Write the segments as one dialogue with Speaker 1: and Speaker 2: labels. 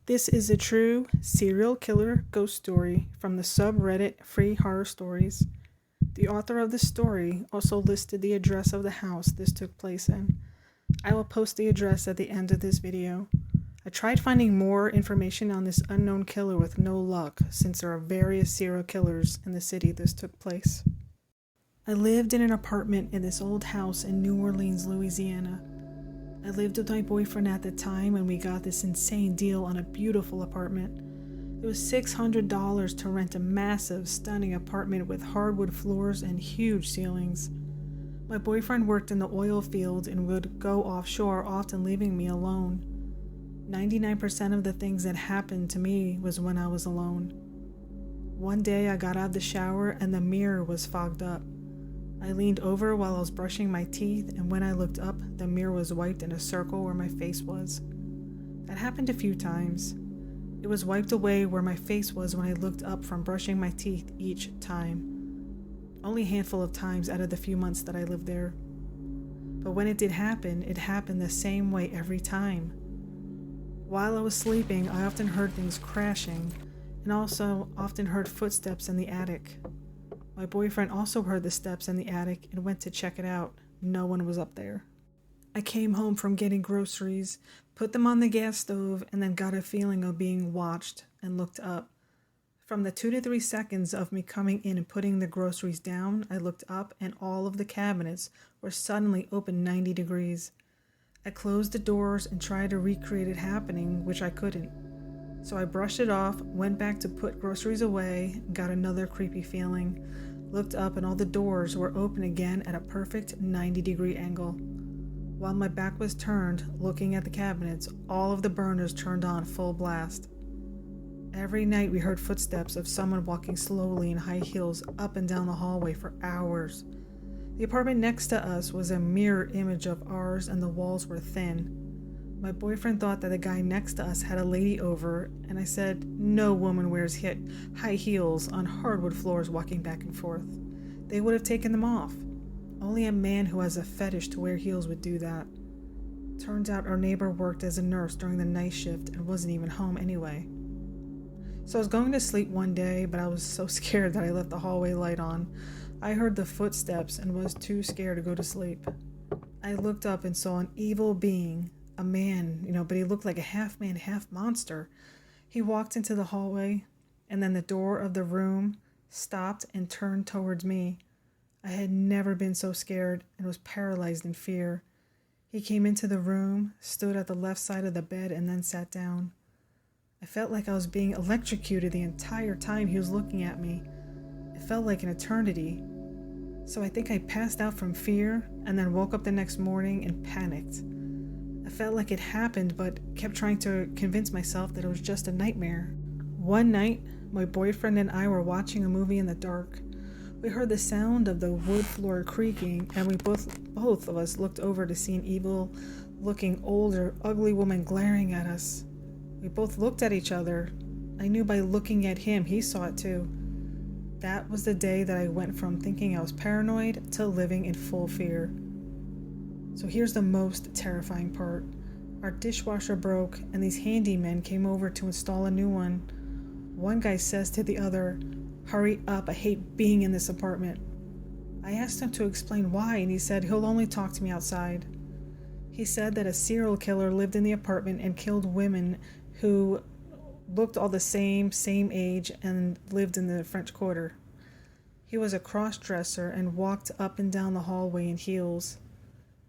Speaker 1: This is a true serial killer ghost story from the subreddit Free Horror Stories. The author of the story also listed the address of the house this took place in. I will post the address at the end of this video. I tried finding more information on this unknown killer with no luck, since there are various serial killers in the city this took place. I lived in an apartment in this old house in New Orleans, Louisiana. I lived with my boyfriend at the time and we got this insane deal on a beautiful apartment. It was $600 to rent a massive, stunning apartment with hardwood floors and huge ceilings. My boyfriend worked in the oil field and would go offshore, often leaving me alone. 99% of the things that happened to me was when I was alone. One day I got out of the shower and the mirror was fogged up. I leaned over while I was brushing my teeth, and when I looked up, the mirror was wiped in a circle where my face was. That happened a few times. It was wiped away where my face was when I looked up from brushing my teeth each time. Only a handful of times out of the few months that I lived there. But when it did happen, it happened the same way every time. While I was sleeping, I often heard things crashing, and also often heard footsteps in the attic. My boyfriend also heard the steps in the attic and went to check it out. No one was up there. I came home from getting groceries, put them on the gas stove, and then got a feeling of being watched and looked up. From the 2 to 3 seconds of me coming in and putting the groceries down, I looked up and all of the cabinets were suddenly open 90 degrees. I closed the doors and tried to recreate it happening, which I couldn't. So I brushed it off, went back to put groceries away, got another creepy feeling, looked up and all the doors were open again at a perfect 90-degree angle. While my back was turned, looking at the cabinets, all of the burners turned on full blast. Every night we heard footsteps of someone walking slowly in high heels up and down the hallway for hours. The apartment next to us was a mirror image of ours and the walls were thin. My boyfriend thought that the guy next to us had a lady over, and I said, no woman wears high heels on hardwood floors walking back and forth. They would have taken them off. Only a man who has a fetish to wear heels would do that. Turns out our neighbor worked as a nurse during the night shift and wasn't even home anyway. So I was going to sleep one day, but I was so scared that I left the hallway light on. I heard the footsteps and was too scared to go to sleep. I looked up and saw an evil being. A man, but he looked like a half man, half monster. He walked into the hallway, and then the door of the room stopped and turned towards me. I had never been so scared and was paralyzed in fear. He came into the room, stood at the left side of the bed, and then sat down. I felt like I was being electrocuted the entire time he was looking at me. It felt like an eternity. So I think I passed out from fear and then woke up the next morning and panicked. I felt like it happened, but kept trying to convince myself that it was just a nightmare. One night, my boyfriend and I were watching a movie in the dark. We heard the sound of the wood floor creaking, and we both of us looked over to see an evil-looking, older, ugly woman glaring at us. We both looked at each other. I knew by looking at him, he saw it too. That was the day that I went from thinking I was paranoid to living in full fear. So here's the most terrifying part. Our dishwasher broke and these handymen came over to install a new one. One guy says to the other, "Hurry up, I hate being in this apartment." I asked him to explain why, and he said he'll only talk to me outside. He said that a serial killer lived in the apartment and killed women who looked all the same age, and lived in the French Quarter. He was a cross-dresser and walked up and down the hallway in heels.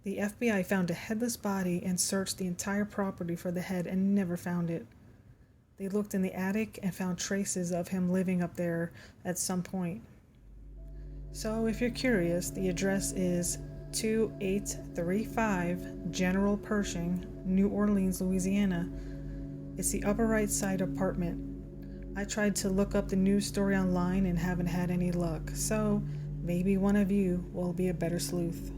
Speaker 1: The FBI found a headless body and searched the entire property for the head and never found it. They looked in the attic and found traces of him living up there at some point. So if you're curious, the address is 2835 General Pershing, New Orleans, Louisiana. It's the upper right side apartment. I tried to look up the news story online and haven't had any luck, so maybe one of you will be a better sleuth.